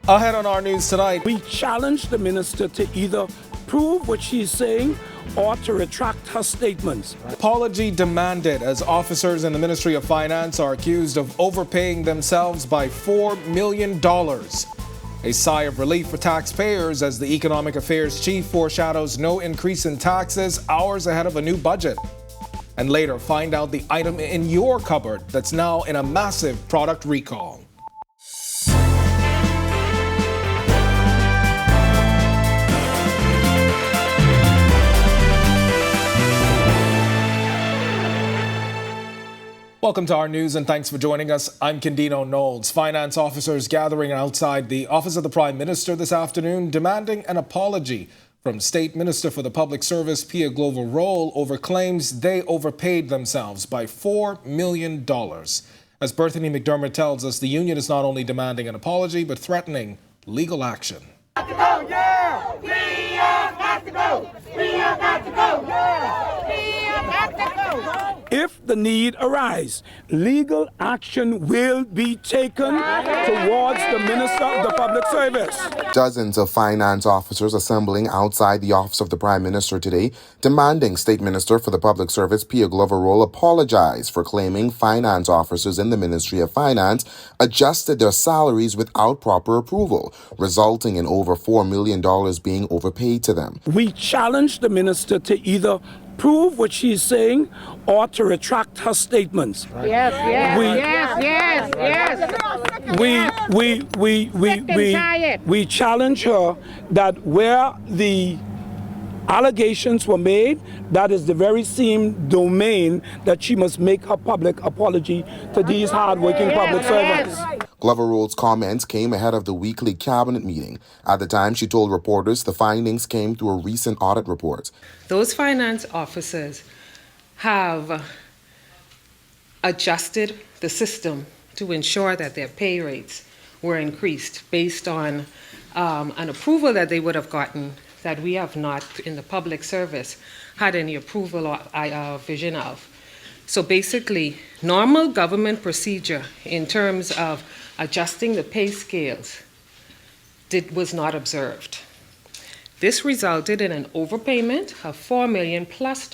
Ahead on our news tonight, we challenge the minister to either prove what she's saying or to retract her statements. Apology demanded as officers in the Ministry of Finance are accused of overpaying themselves by $4 million. A sigh of relief for taxpayers as the Economic Affairs Chief foreshadows no increase in taxes hours ahead of a new budget. And later, find out the item in your cupboard that's now in a massive product recall. Welcome to our news and thanks for joining us. I'm Candino Knowles. Finance officers gathering outside the Office of the Prime Minister this afternoon demanding an apology from State Minister for the Public Service Pia Glover-Roll over claims they overpaid themselves by $4 million. As Berthany McDermott tells us, the union is not only demanding an apology but threatening legal action. We have got to go! We have got to go! We have got to go! If the need arises, legal action will be taken towards the Minister of the Public Service. Dozens of finance officers assembling outside the Office of the Prime Minister today, demanding State Minister for the Public Service Pia Glover-Roll apologize for claiming finance officers in the Ministry of Finance adjusted their salaries without proper approval, resulting in over $4 million being overpaid to them. We challenge the minister to either prove what she's saying or to retract her statements. Yes. We challenge her that where the allegations were made, that is the very same domain that she must make her public apology to these hard-working public servants. Glover-Roll's comments came ahead of the weekly cabinet meeting. At the time, she told reporters the findings came through a recent audit report. Those finance officers have adjusted the system to ensure that their pay rates were increased based on an approval that they would have gotten that we have not, in the public service, had any approval or vision of. So basically, normal government procedure in terms of adjusting the pay scales was not observed. This resulted in an overpayment of $4 million plus.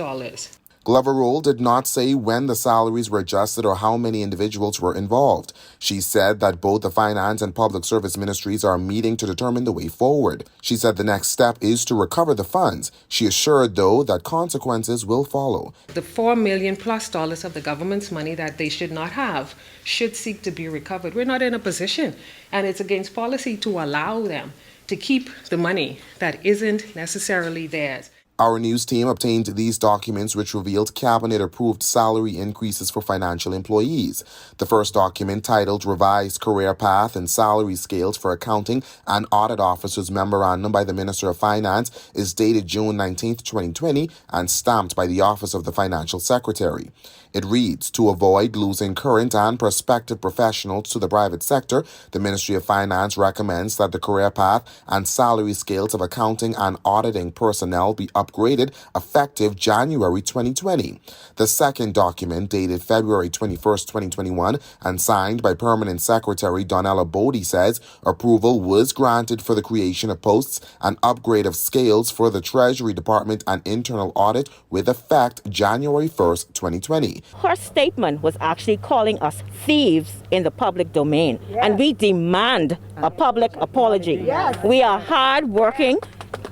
Glover-Roll did not say when the salaries were adjusted or how many individuals were involved. She said that both the Finance and Public Service Ministries are meeting to determine the way forward. She said the next step is to recover the funds. She assured, though, that consequences will follow. The $4 million plus of the government's money that they should not have should seek to be recovered. We're not in a position, and it's against policy to allow them to keep the money that isn't necessarily theirs. Our news team obtained these documents which revealed cabinet-approved salary increases for financial employees. The first document, titled Revised Career Path and Salary Scales for Accounting and Audit Officers Memorandum by the Minister of Finance, is dated June 19, 2020 and stamped by the Office of the Financial Secretary. It reads, to avoid losing current and prospective professionals to the private sector, the Ministry of Finance recommends that the career path and salary scales of accounting and auditing personnel be upgraded effective January 2020. The second document, dated February 21, 2021, and signed by Permanent Secretary Donella Bodie, says approval was granted for the creation of posts and upgrade of scales for the Treasury Department and Internal Audit with effect January 1, 2020. Her statement was actually calling us thieves in the public domain, and we demand a public apology. We are hard-working,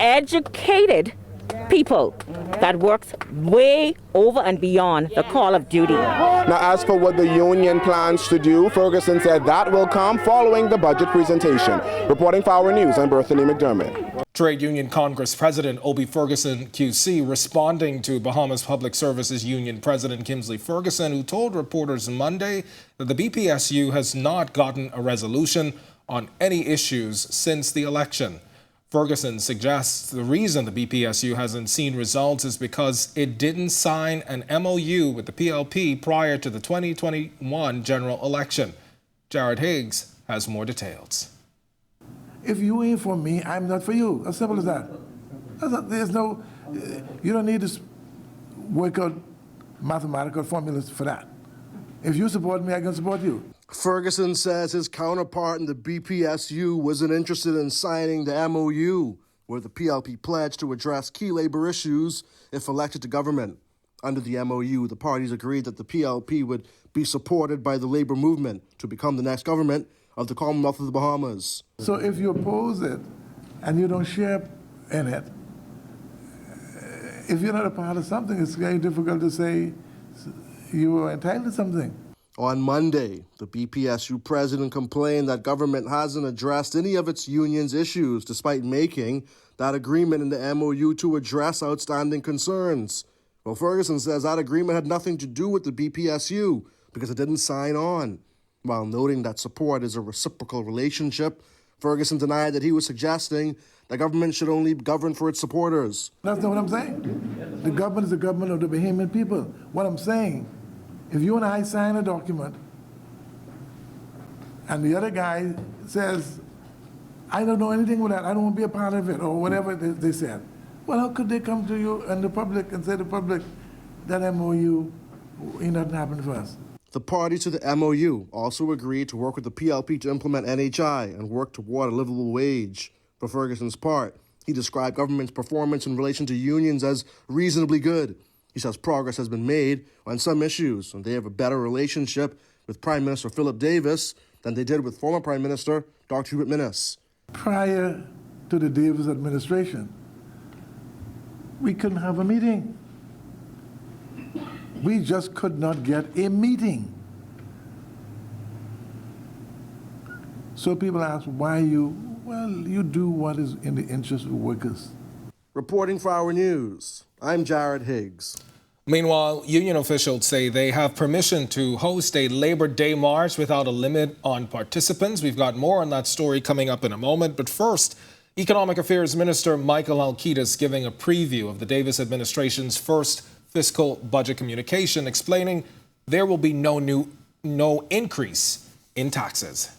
educated people that works way over and beyond the call of duty. Now, as for what the union plans to do, Ferguson said that will come following the budget presentation. Reporting for Our News, I'm Berthany McDermott. Trade Union Congress President Obie Ferguson QC responding to Bahamas Public Services Union President Kimsley Ferguson, who told reporters Monday that the BPSU has not gotten a resolution on any issues since the election. Ferguson suggests the reason the BPSU hasn't seen results is because it didn't sign an MOU with the PLP prior to the 2021 general election. Jared Higgs has more details. If you ain't for me, I'm not for you. As simple as that. There's no, you don't need to work out mathematical formulas for that. If you support me, I can support you. Ferguson says his counterpart in the BPSU wasn't interested in signing the MOU, where the PLP pledged to address key labor issues if elected to government. Under the MOU, the parties agreed that the PLP would be supported by the labor movement to become the next government of the Commonwealth of the Bahamas. So if you oppose it and you don't share in it, if you're not a part of something, it's very difficult to say you are entitled to something. On Monday, the BPSU president complained that government hasn't addressed any of its union's issues, despite making that agreement in the MOU to address outstanding concerns. Well, Ferguson says that agreement had nothing to do with the BPSU because it didn't sign on. While noting that support is a reciprocal relationship, Ferguson denied that he was suggesting the government should only govern for its supporters. That's not what I'm saying. The government is the government of the Bahamian people. What I'm saying, if you and I sign a document and the other guy says, I don't know anything with that, I don't want to be a part of it, or whatever they said, well, how could they come to you and the public and say to the public, that MOU ain't nothing happened for us? The parties to the MOU also agreed to work with the PLP to implement NHI and work toward a livable wage. For Ferguson's part, he described government's performance in relation to unions as reasonably good. He says progress has been made on some issues, and they have a better relationship with Prime Minister Philip Davis than they did with former Prime Minister Dr. Hubert Minnis. Prior to the Davis administration, we couldn't have a meeting. We just could not get a meeting. So people ask, why you do what is in the interest of workers. Reporting for Our News, I'm Jared Higgs. Meanwhile, union officials say they have permission to host a Labor Day march without a limit on participants. We've got more on that story coming up in a moment. But first, Economic Affairs Minister Michael Alkidis giving a preview of the Davis administration's first fiscal budget communication, explaining there will be no increase in taxes.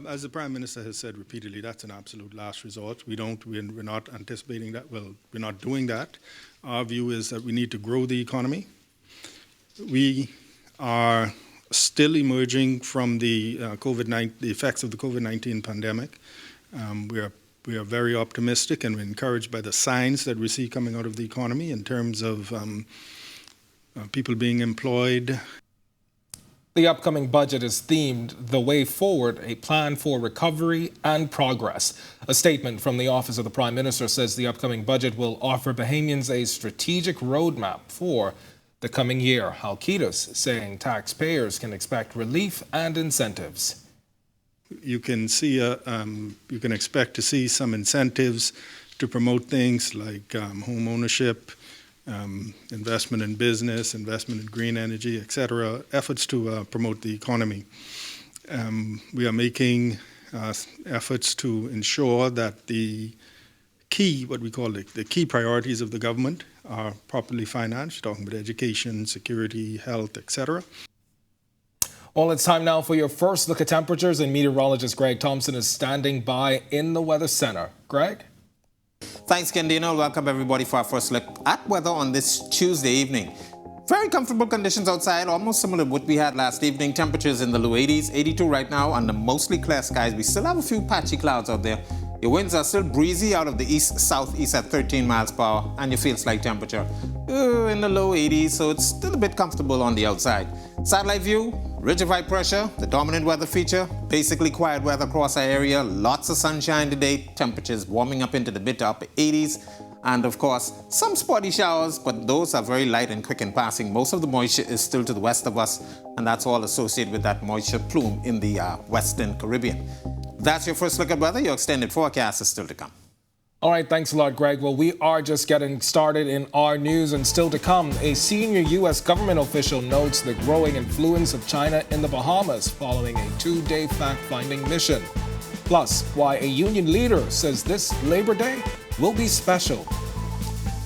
As the Prime Minister has said repeatedly, that's an absolute last resort. We're not anticipating that. Well, we're not doing that. Our view is that we need to grow the economy. We are still emerging from the effects of the COVID-19 pandemic. We are very optimistic and we're encouraged by the signs that we see coming out of the economy in terms of people being employed. The upcoming budget is themed The Way Forward, a plan for recovery and progress. A statement from the Office of the Prime Minister says the upcoming budget will offer Bahamians a strategic roadmap for the coming year. Alkidis saying taxpayers can expect relief and incentives. You can expect to see some incentives to promote things like home ownership, investment in business, investment in green energy, etc., efforts to promote the economy. We are making efforts to ensure that the key priorities of the government are properly financed, talking about education, security, health, etc. Well, it's time now for your first look at temperatures, and meteorologist Greg Thompson is standing by in the Weather Center. Greg? Thanks, Kendino. Welcome everybody for our first look at weather on this Tuesday evening. Very comfortable conditions outside, almost similar to what we had last evening. Temperatures in the low 80s, 82 right now under mostly clear skies. We still have a few patchy clouds out there. Your winds are still breezy out of the east-southeast at 13 miles per hour, and your feel-like temperature in the low 80s, so it's still a bit comfortable on the outside. Satellite view, ridge of high pressure, the dominant weather feature, basically quiet weather across our area, lots of sunshine today, temperatures warming up into the mid to upper 80s, and of course, some spotty showers, but those are very light and quick in passing. Most of the moisture is still to the west of us, and that's all associated with that moisture plume in the Western Caribbean. That's your first look at weather. Your extended forecast is still to come. All right, thanks a lot, Greg. Well, we are just getting started in our news, and still to come, a senior U.S. government official notes the growing influence of China in the Bahamas following a 2-day fact-finding mission. Plus, why a union leader says this Labor Day will be special.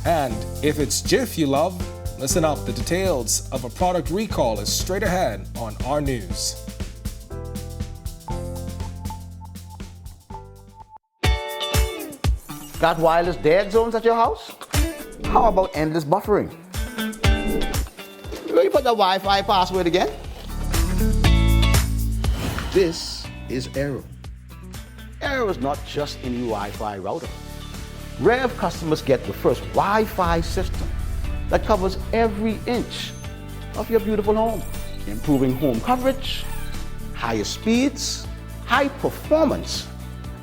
And if it's Jif you love, listen up. The details of a product recall is straight ahead on our news. Got wireless dead zones at your house? How about endless buffering? Will you put the Wi-Fi password again? This is Aero. Aero is not just any Wi-Fi router. Rev customers get the first Wi-Fi system that covers every inch of your beautiful home, improving home coverage, higher speeds, high performance,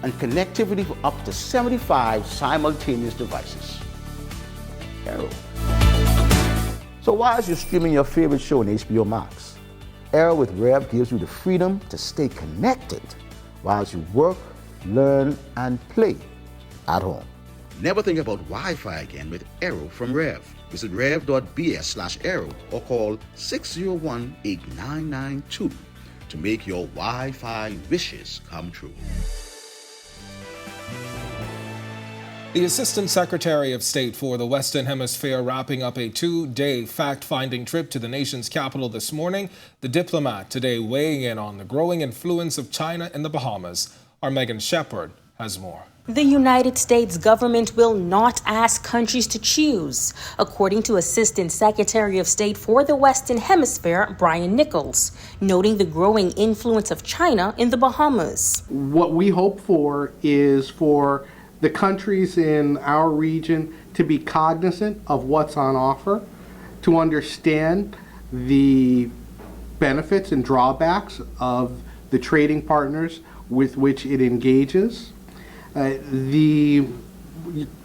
and connectivity for up to 75 simultaneous devices. Aero. So while you're streaming your favorite show on HBO Max, Aero with Rev gives you the freedom to stay connected while you work, learn, and play at home. Never think about Wi-Fi again with Aero from Rev. Visit rev.bs/Aero or call 601-8992 to make your Wi-Fi wishes come true. The Assistant Secretary of State for the Western Hemisphere wrapping up a 2-day fact-finding trip to the nation's capital this morning. The diplomat today weighing in on the growing influence of China in the Bahamas. Our Megan Shepard has more. The United States government will not ask countries to choose, according to Assistant Secretary of State for the Western Hemisphere, Brian Nichols, noting the growing influence of China in the Bahamas. What we hope for is for the countries in our region to be cognizant of what's on offer, to understand the benefits and drawbacks of the trading partners with which it engages. The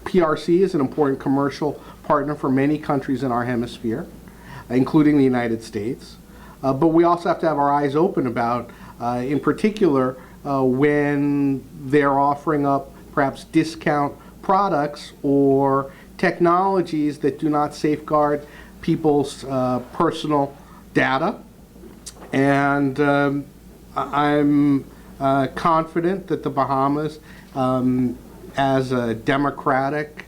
PRC is an important commercial partner for many countries in our hemisphere, including the United States. But we also have to have our eyes open about, in particular, when they're offering up perhaps discount products or technologies that do not safeguard people's personal data. And I'm confident that the Bahamas, as a democratic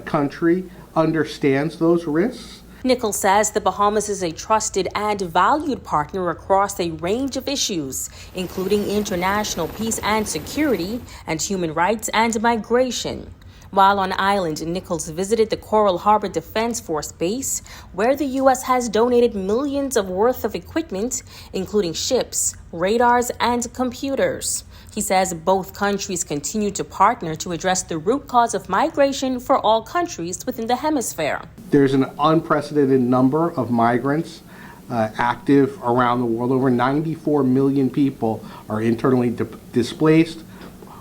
country, understands those risks. Nichols says the Bahamas is a trusted and valued partner across a range of issues, including international peace and security, and human rights and migration. While on island, Nichols visited the Coral Harbor Defense Force Base, where the U.S. has donated millions of worth of equipment, including ships, radars, and computers. He says both countries continue to partner to address the root cause of migration for all countries within the hemisphere. There's an unprecedented number of migrants active around the world. Over 94 million people are internally displaced,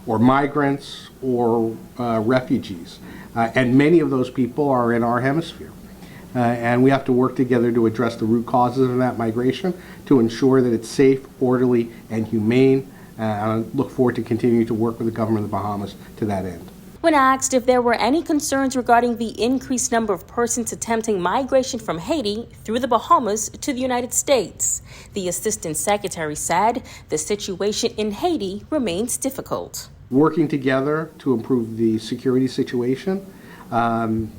or migrants, or refugees. And many of those people are in our hemisphere. And we have to work together to address the root causes of that migration, to ensure that it's safe, orderly, and humane. And I look forward to continuing to work with the government of the Bahamas to that end. When asked if there were any concerns regarding the increased number of persons attempting migration from Haiti through the Bahamas to the United States, the Assistant Secretary said the situation in Haiti remains difficult. Working together to improve the security situation,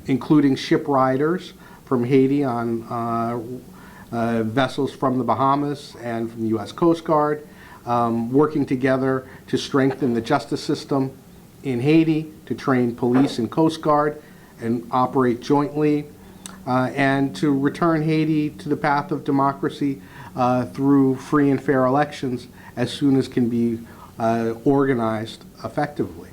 including ship riders from Haiti on vessels from the Bahamas and from the U.S. Coast Guard, working together to strengthen the justice system in Haiti, to train police and Coast Guard and operate jointly, and to return Haiti to the path of democracy through free and fair elections as soon as can be organized effectively.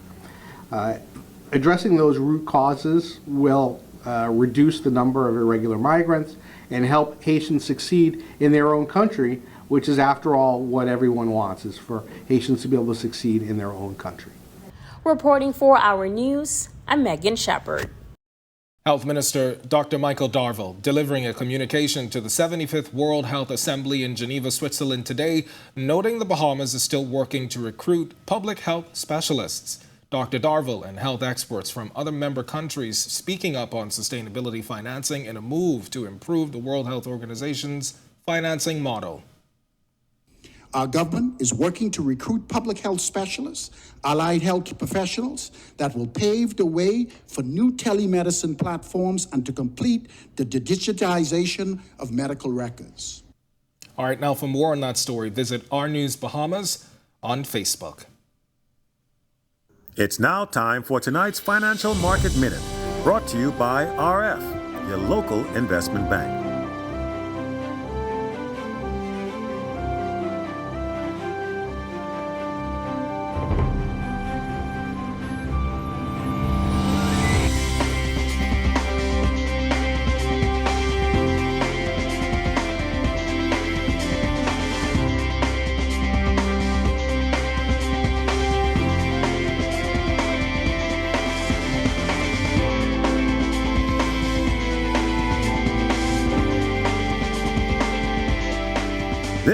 Addressing those root causes will reduce the number of irregular migrants and help Haitians succeed in their own country, which is, after all, what everyone wants, is for Haitians to be able to succeed in their own country. Reporting for Our News, I'm Megan Shepard. Health Minister Dr. Michael Darville delivering a communication to the 75th World Health Assembly in Geneva, Switzerland today, noting the Bahamas is still working to recruit public health specialists. Dr. Darville and health experts from other member countries speaking up on sustainability financing in a move to improve the World Health Organization's financing model. Our government is working to recruit public health specialists, allied health professionals that will pave the way for new telemedicine platforms and to complete the digitization of medical records. All right, now for more on that story, visit Our News Bahamas on Facebook. It's now time for tonight's Financial Market Minute, brought to you by RF, your local investment bank.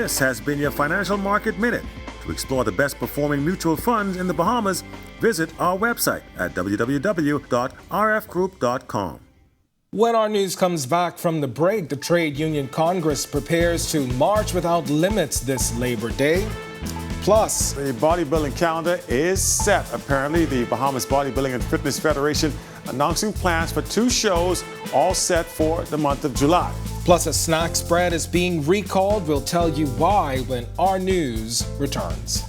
This has been your Financial Market Minute. To explore the best performing mutual funds in the Bahamas, visit our website at www.rfgroup.com. When our news comes back from the break, the Trade Union Congress prepares to march without limits this Labor Day. Plus, the bodybuilding calendar is set. Apparently, the Bahamas Bodybuilding and Fitness Federation announcing plans for 2 shows, all set for the month of July. Plus, a snack spread is being recalled. We'll tell you why when our news returns.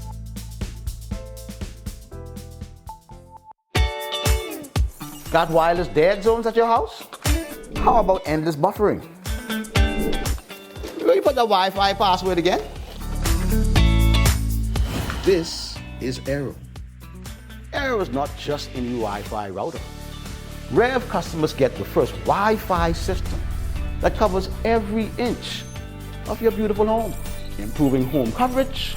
Got wireless dead zones at your house? How about endless buffering? Will you put the Wi-Fi password again? This is Aero. Aero is not just any Wi-Fi router. Rev customers get the first Wi-Fi system that covers every inch of your beautiful home, improving home coverage,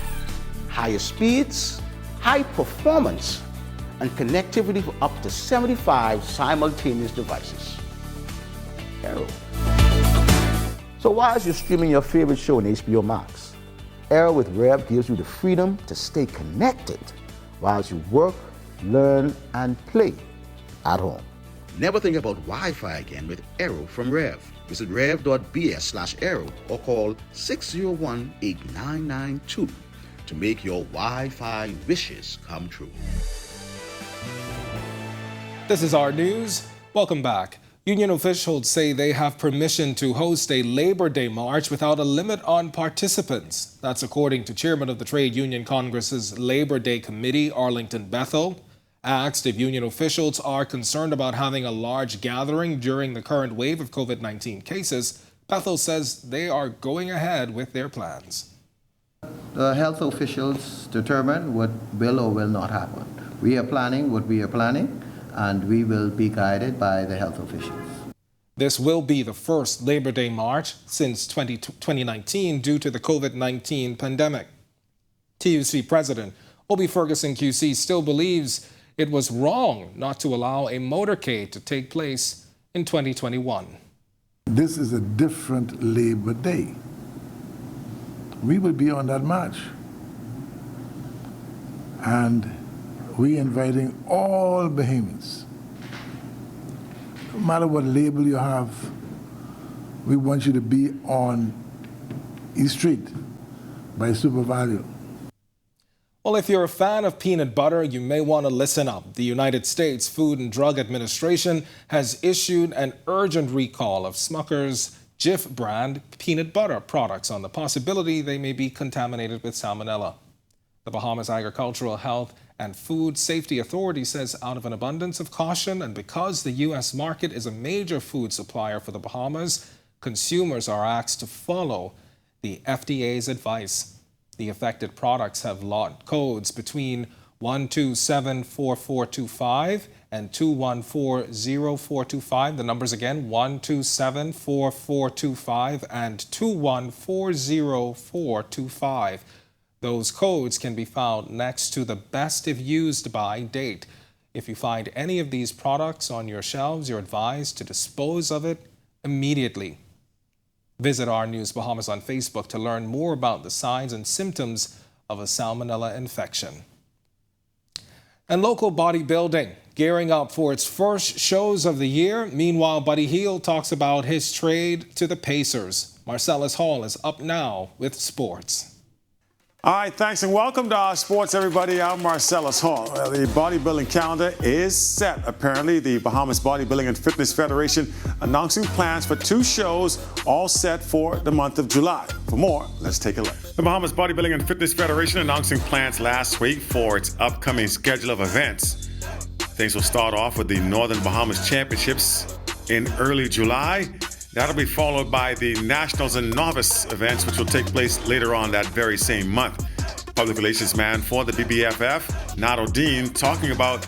higher speeds, high performance, and connectivity for up to 75 simultaneous devices. Aero. So while you're streaming your favorite show on HBO Max, Aero with Rev gives you the freedom to stay connected while you work, learn, and play at home. Never think about Wi-Fi again with Aero from Rev. Visit rev.bs/Aero or call 601-8992 to make your Wi-Fi wishes come true. This is our news. Welcome back. Union officials say they have permission to host a Labor Day march without a limit on participants. That's according to Chairman of the Trade Union Congress's Labor Day Committee, Arlington Bethel. Asked if union officials are concerned about having a large gathering during the current wave of COVID-19 cases, Bethel says they are going ahead with their plans. The health officials determine what will or will not happen. We are planning what we are planning, and we will be guided by the health officials. This will be the first Labor Day march since 2019 due to the COVID-19 pandemic. TUC President Obi Ferguson QC still believes it was wrong not to allow a motorcade to take place in 2021. This is a different Labor Day. We will be on that march. And we're inviting all Bahamians. No matter what label you have, we want you to be on East Street by Super Value. Well, if you're a fan of peanut butter, you may want to listen up. The United States Food and Drug Administration has issued an urgent recall of Smucker's Jif brand peanut butter products on the possibility they may be contaminated with salmonella. The Bahamas Agricultural Health and Food Safety Authority says out of an abundance of caution and because the U.S. market is a major food supplier for the Bahamas, consumers are asked to follow the FDA's advice. The affected products have lot codes between 1274425 and 2140425. The numbers again, 1274425 and 2140425. Those codes can be found next to the best if used by date. If you find any of these products on your shelves, you're advised to dispose of it immediately. Visit Our News Bahamas on Facebook to learn more about the signs and symptoms of a salmonella infection. And local bodybuilding gearing up for its first shows of the year. Meanwhile, Buddy Hield talks about his trade to the Pacers. Marcellus Hall is up now with sports. All right, thanks and welcome to our sports, everybody. I'm Marcellus Hall. The bodybuilding calendar is set. Apparently, the Bahamas Bodybuilding and Fitness Federation announcing plans for 2 shows, all set for the month of July. For more, let's take a look. The Bahamas Bodybuilding and Fitness Federation announcing plans last week for its upcoming schedule of events. Things will start off with the Northern Bahamas Championships in early July. That'll be followed by the Nationals and Novice events, which will take place later on that very same month. Public relations man for the BBFF, Nato Dean, talking about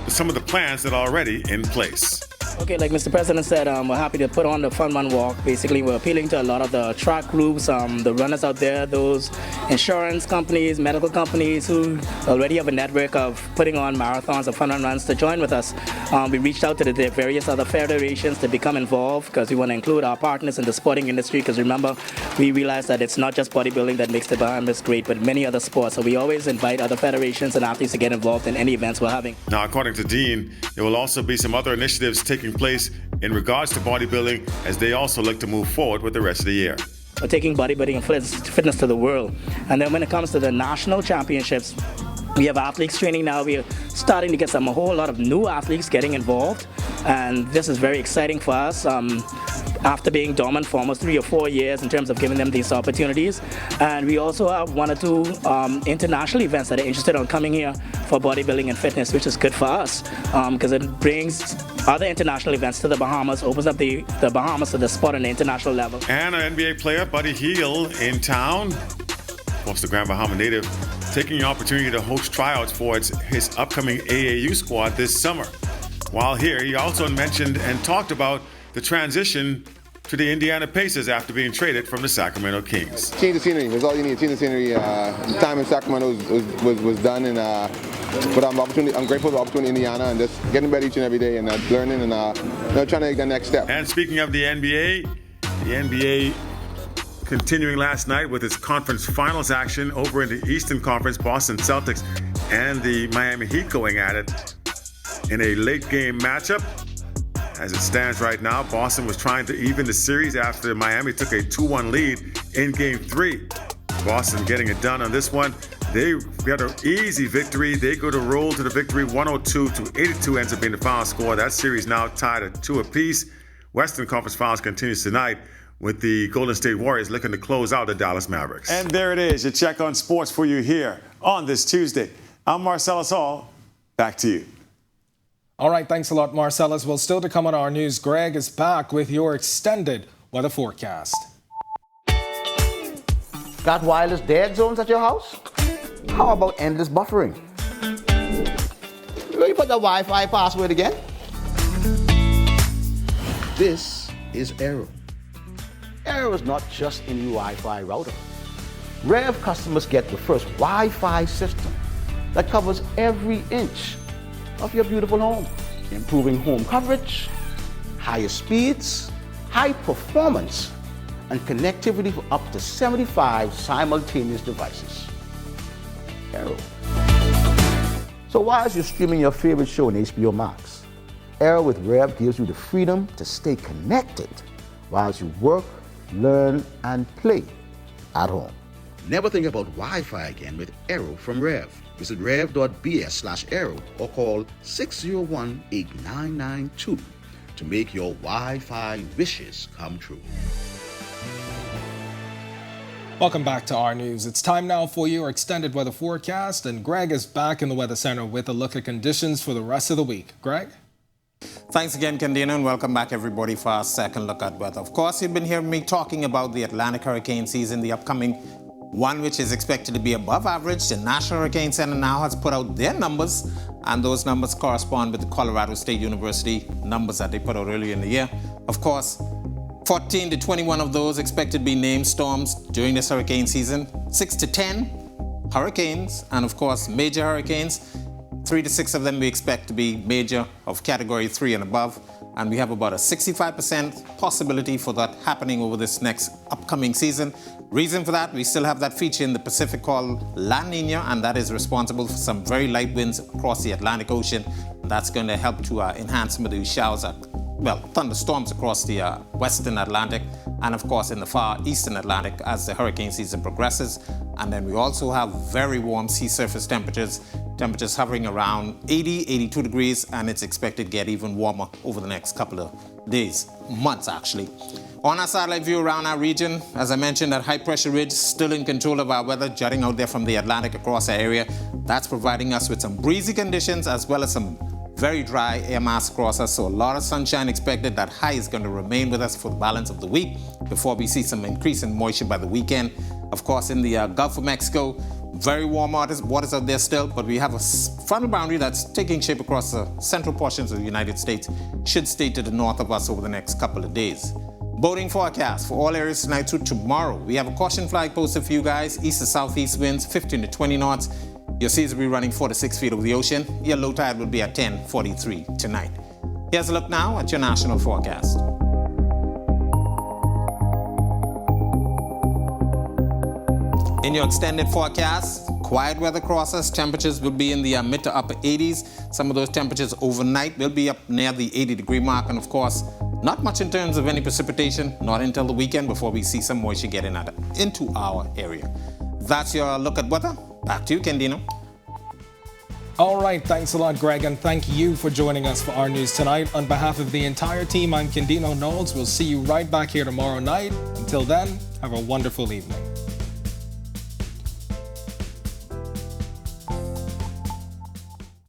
some of the plans that are already in place. Okay, like Mr. President said, we're happy to put on the Fun Run Walk. Basically, we're appealing to a lot of the track groups, the runners out there, those insurance companies, medical companies who already have a network of putting on marathons or fun run runs to join with us. We reached out to the various other federations to become involved because we want to include our partners in the sporting industry, because remember, we realize that it's not just bodybuilding that makes the Bahamas great, but many other sports. So we always invite other federations and athletes to get involved in any events we're having. Now, according to Dean, there will also be some other initiatives taking place in regards to bodybuilding as they also look to move forward with the rest of the year. We're taking bodybuilding and fitness to the world. And then when it comes to the national championships, we have athletes training now. We are starting to get a whole lot of new athletes getting involved. And this is very exciting for us. After being dormant for almost 3 or 4 years in terms of giving them these opportunities. And we also have 1 or 2 international events that are interested in coming here for bodybuilding and fitness, which is good for us because it brings other international events to the Bahamas, opens up the Bahamas to the sport on the international level. And an NBA player, Buddy Hield, in town, of course the Grand Bahama native, taking the opportunity to host tryouts for his upcoming AAU squad this summer. While here, he also mentioned and talked about the transition to the Indiana Pacers after being traded from the Sacramento Kings. Change the scenery. That's all you need. Change the scenery. The time in Sacramento was done, and but I'm grateful for the opportunity in Indiana and just getting better each and every day and learning and trying to take the next step. And speaking of the NBA continuing last night with its conference finals action over in the Eastern Conference, Boston Celtics and the Miami Heat going at it in a late game matchup. As it stands right now, Boston was trying to even the series after Miami took a 2-1 lead in Game 3. Boston getting it done on this one. They got an easy victory. They go to roll to the victory. 102-82 ends up being the final score. That series now tied at 2 apiece. Western Conference Finals continues tonight with the Golden State Warriors looking to close out the Dallas Mavericks. And there it is, your check on sports for you here on this Tuesday. I'm Marcellus Hall. Back to you. All right, thanks a lot, Marcellus. Well, still to come on our news, Greg is back with your extended weather forecast. Got wireless dead zones at your house? How about endless buffering? Will you put the Wi-Fi password again? This is Aero. Aero is not just a new Wi-Fi router. Rev customers get the first Wi-Fi system that covers every inch of your beautiful home, improving home coverage, higher speeds, high performance, and connectivity for up to 75 simultaneous devices. Aero. So while you're streaming your favorite show on HBO Max, Aero with Rev gives you the freedom to stay connected while you work, learn, and play at home. Never think about Wi-Fi again with Aero from Rev. Visit rev.bs/aero or call 601-8992 to make your Wi-Fi wishes come true. Welcome back to our news. It's time now for your extended weather forecast, and Greg is back in the Weather Center with a look at conditions for the rest of the week. Greg? Thanks again, Candino, and welcome back, everybody, for our second look at weather. Of course, you've been hearing me talking about the Atlantic hurricane season, the upcoming one which is expected to be above average. The National Hurricane Center now has put out their numbers, and those numbers correspond with the Colorado State University numbers that they put out earlier in the year. Of course, 14 to 21 of those expected to be named storms during this hurricane season. 6 to 10 hurricanes, and of course, major hurricanes. 3 to 6 of them we expect to be major of category 3 and above. And we have about a 65% possibility for that happening over this next upcoming season. Reason for that, we still have that feature in the Pacific called La Nina, and that is responsible for some very light winds across the Atlantic Ocean. That's going to help to enhance some of these showers, thunderstorms across the western Atlantic and of course in the far eastern Atlantic as the hurricane season progresses. And then we also have very warm sea surface temperatures hovering around 80, 82 degrees, and it's expected to get even warmer over the next couple of days, months actually. On our satellite view around our region, as I mentioned, that high pressure ridge still in control of our weather, jutting out there from the Atlantic across our area. That's providing us with some breezy conditions as well as some very dry air mass across us, so a lot of sunshine expected. That high is going to remain with us for the balance of the week before we see some increase in moisture by the weekend. Of course, in the Gulf of Mexico, Very warm waters out there still, but we have a frontal boundary that's taking shape across the central portions of the United States. Should stay to the north of us over the next couple of days. Boating forecast for all areas tonight through tomorrow. We have a caution flag posted for you guys. East to southeast winds, 15 to 20 knots. Your seas will be running 4 to 6 feet over the ocean. Your low tide will be at 10:43 tonight. Here's a look now at your national forecast. In your extended forecast, quiet weather crosses. Temperatures will be in the mid to upper 80s. Some of those temperatures overnight will be up near the 80-degree mark. And of course, not much in terms of any precipitation, not until the weekend before we see some moisture getting into our area. That's your look at weather. Back to you, Kendino. All right, thanks a lot, Greg, and thank you for joining us for our news tonight. On behalf of the entire team, I'm Kendino Knowles. We'll see you right back here tomorrow night. Until then, have a wonderful evening.